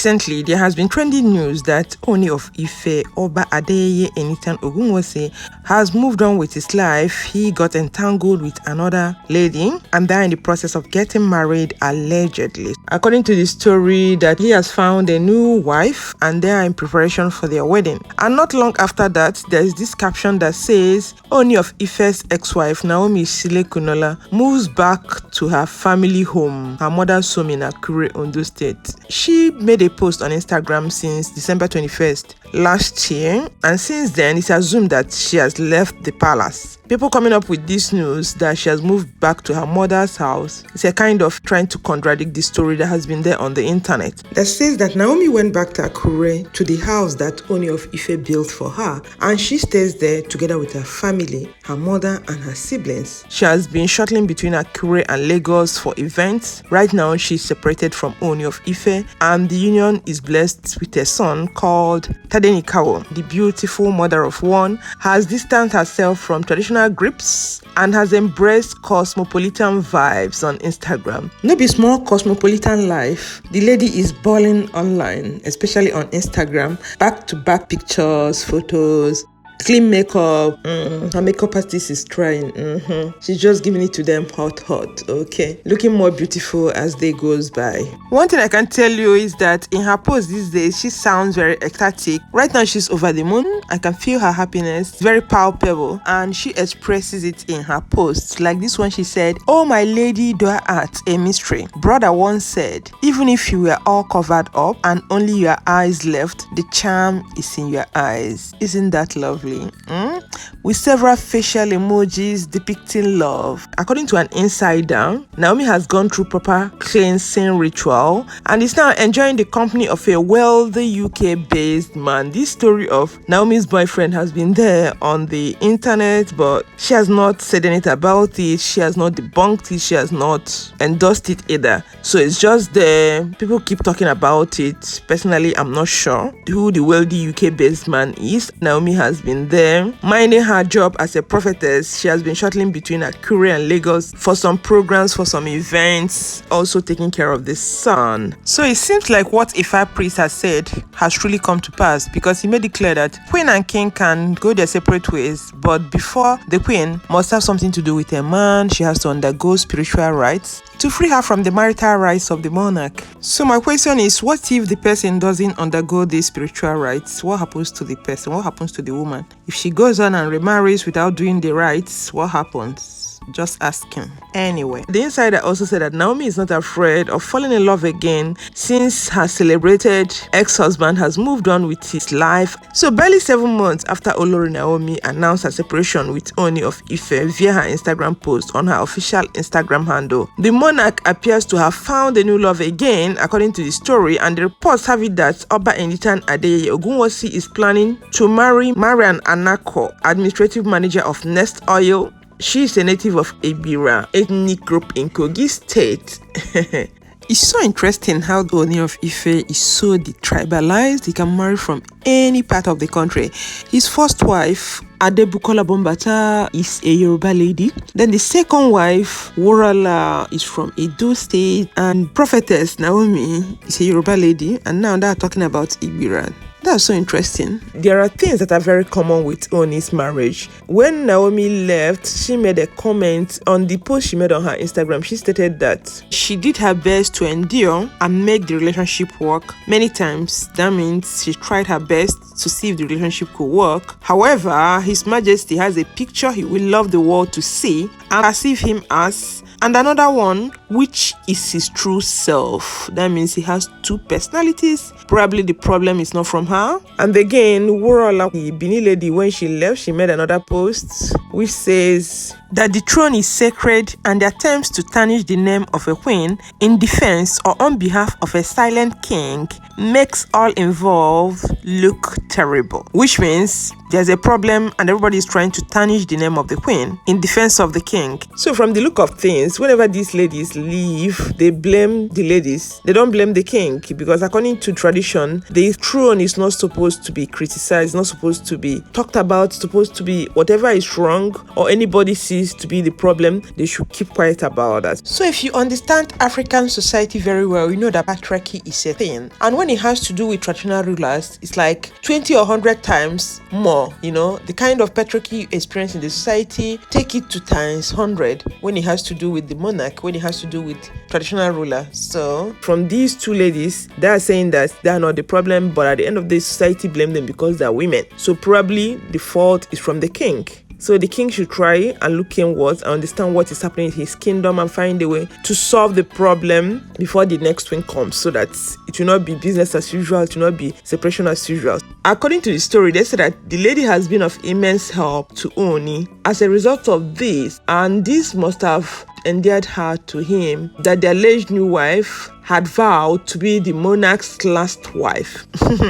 Recently, there has been trending news that Ooni of Ife, Oba Adeyeye Enitan Ogunwusi, has moved on with his life. He got entangled with another lady and they're in the process of getting married, allegedly. According to the story, that he has found a new wife and they are in preparation for their wedding. And not long after that, there is this caption that says, Ooni of Ife's ex-wife, Naomi Silekunola, moves back to her family home, her mother's home in Akure, Ondo State. She made a post on Instagram since December 21st last year, and since then it's assumed that she has left the palace. People coming up with this news that she has moved back to her mother's house is a kind of trying to contradict the story that has been there on the internet that says that Naomi went back to Akure, to the house that Ooni of Ife built for her, and she stays there together with her family, her mother and her siblings. She has been shuttling between Akure and Lagos for events. Right now she's separated from Ooni of Ife and the union is blessed with a son called Tadenikawo. The beautiful mother of one has distanced herself from traditional grips and has embraced cosmopolitan vibes on Instagram. No be small cosmopolitan life. The lady is balling online, especially on Instagram. Back-to-back pictures, photos, clean makeup. Her makeup artist is trying. She's just giving it to them hot, okay? Looking more beautiful as day goes by. One thing I can tell you is that in her post these days, she sounds very ecstatic. Right now, she's over the moon. I can feel her happiness. It's very palpable. And she expresses it in her posts. Like this one, she said, "Oh, my lady, thou art a mystery. Brother once said, even if you were all covered up and only your eyes left, the charm is in your eyes." Isn't that lovely? With several facial emojis depicting love. According to an insider, Naomi has gone through proper cleansing ritual and is now enjoying the company of a wealthy UK-based man. This story of Naomi's boyfriend has been there on the internet, but she has not said anything about it. She has not debunked it. She has not endorsed it either. So it's just there. People keep talking about it. Personally, I'm not sure who the wealthy UK-based man is. Naomi has been there minding her job as a prophetess. She has been shuttling between Akure and Lagos for some programs, for some events, also taking care of the son. So it seems like what Ifa priest has said has truly come to pass, because he made it clear that queen and king can go their separate ways, but before the queen must have something to do with a man, she has to undergo spiritual rites to free her from the marital rights of the monarch. So my question is, what if the person doesn't undergo these spiritual rites? What happens to the person? What happens to the woman? If she goes on and remarries without doing the rites, what happens? Just asking. Anyway, the insider also said that Naomi is not afraid of falling in love again since her celebrated ex-husband has moved on with his life. So barely 7 months after Olori Naomi announced her separation with Ooni of Ife via her Instagram post on her official Instagram handle, the monarch appears to have found a new love again, according to the story, and the reports have it that Oba Enitan Adeyeye Ogunwusi is planning to marry Marian Anako, administrative manager of Nest Oil. She is a native of Ebira, ethnic group in Kogi State. It's so interesting how the Ooni of Ife is so detribalized. He can marry from any part of the country. His first wife, Adebukola Bombata, is a Yoruba lady. Then the second wife, Worala, is from Edo State. And prophetess Naomi is a Yoruba lady. And now they're talking about Ibira. That's so interesting. There are things that are very common with Ooni's marriage. When Naomi left, she made a comment on the post she made on her Instagram. She stated that she did her best to endure and make the relationship work many times. That means she tried her best to see if the relationship could work. However, His Majesty has a picture he will love the world to see and perceive him as, and another one which is his true self. That means he has two personalities. Probably the problem is not from her. And again, Wurala, the Bini lady, when she left, she made another post which says that the throne is sacred and the attempts to tarnish the name of a queen in defense or on behalf of a silent king makes all involved look terrible. Which means there's a problem and everybody is trying to tarnish the name of the queen in defense of the king. So from the look of things, whenever these ladies leave, they blame the ladies. They don't blame the king, because according to tradition, the throne is not supposed to be criticized, not supposed to be talked about, supposed to be whatever is wrong or anybody sees cease to be the problem, they should keep quiet about that. So if you understand African society very well, you know that patriarchy is a thing. And when it has to do with traditional rulers, it's like 20 or 100 times more, you know, the kind of patriarchy you experience in the society, take it to times 100 when it has to do with the monarch, when it has to do with traditional ruler. So from these two ladies, they are saying that they are not the problem, but at the end of the society blame them because they are women. So probably the fault is from the king. So the king should try and look inwards and understand what is happening in his kingdom and find a way to solve the problem before the next one comes, so that it will not be business as usual, it will not be separation as usual. According to the story, they said that the lady has been of immense help to Ooni as a result of this, and this must have endeared her to him, that the alleged new wife had vowed to be the monarch's last wife.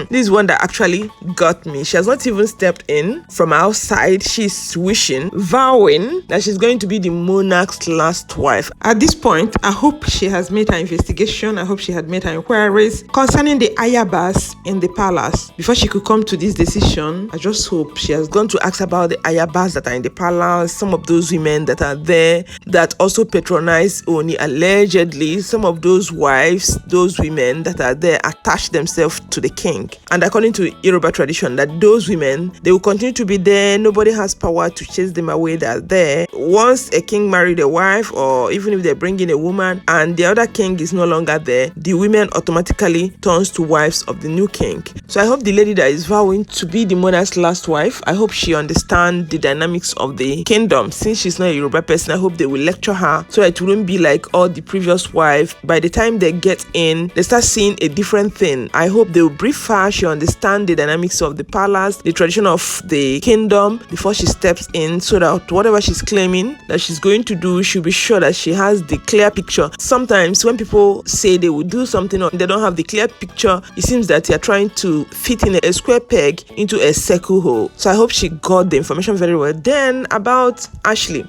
This is one that actually got me. She has not even stepped in from outside. She's vowing that she's going to be the monarch's last wife. At this point, I hope she has made her investigation. I hope she had made her inquiries concerning the ayabas in the palace before she could come to this decision. I just hope she has gone to ask about the ayabas that are in the palace, some of those women that are there that also patronize Ooni allegedly, some of those wives, those women that are there attach themselves to the king. And according to Yoruba tradition, that those women, they will continue to be there. Nobody has power to chase them away. They're there. Once a king married a wife, or even if they bring in a woman and the other king is no longer there, the women automatically turns to wives of the new king. So I hope the lady that is vowing to be the monarch's last wife, I hope she understands the dynamics of the kingdom. Since she's not a Yoruba person, I hope they will lecture her so it wouldn't be like all the previous wife. By the time they get in, they start seeing a different thing. I hope they will brief her, she understand the dynamics of the palace, the tradition of the kingdom before she steps in, so that whatever she's claiming that she's going to do, she'll be sure that she has the clear picture. Sometimes when people say they will do something or they don't have the clear picture, it seems that they're trying to fit in a square peg into a circle hole. So I hope she got the information very well. Then about Ashley,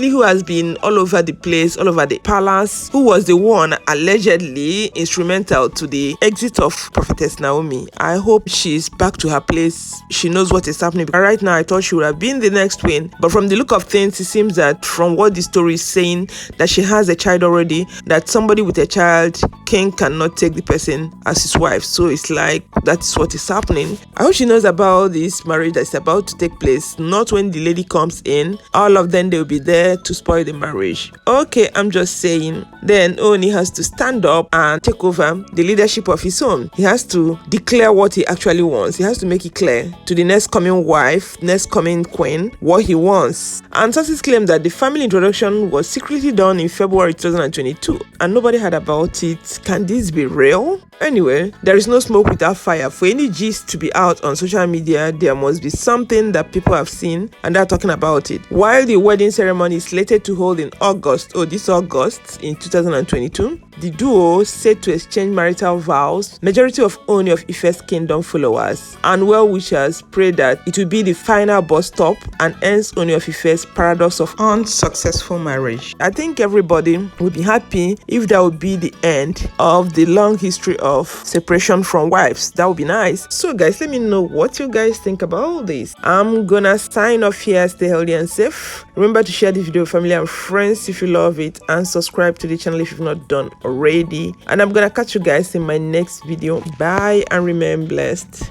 who has been all over the place, all over the palace, who was the one allegedly instrumental to the exit of Prophetess Naomi. I hope she's back to her place. She knows what is happening. But right now, I thought she would have been the next queen. But from the look of things, it seems that from what the story is saying, that she has a child already, that somebody with a child, king cannot take the person as his wife. So it's like, that's what is happening. I hope she knows about this marriage that's about to take place. Not when the lady comes in, all of them, they'll be there to spoil the marriage. Okay, I'm just saying. Then Ooni has to stand up and take over the leadership of his own. He has to declare what he actually wants. He has to make it clear to the next coming wife, next coming queen, what he wants. And sources claim that the family introduction was secretly done in February 2022 and nobody heard about it. Can this be real? Anyway, there is no smoke without fire. For any gist to be out on social media, there must be something that people have seen and they're talking about it. While the wedding ceremony is slated to hold in this August in 2022, the duo said to exchange marital vows. Majority of Ooni of Ife's kingdom followers and well-wishers pray that it will be the final bus stop and ends Ooni of Ife's paradox of unsuccessful marriage. I think everybody would be happy if that would be the end of the long history of separation from wives. That would be nice. So guys, let me know what you guys think about all this. I'm gonna sign off here. Stay healthy and safe. Remember to share this video with family and friends if you love it, and subscribe to the channel if you've not done already. And I'm gonna catch you guys in my next video. Bye and remain blessed.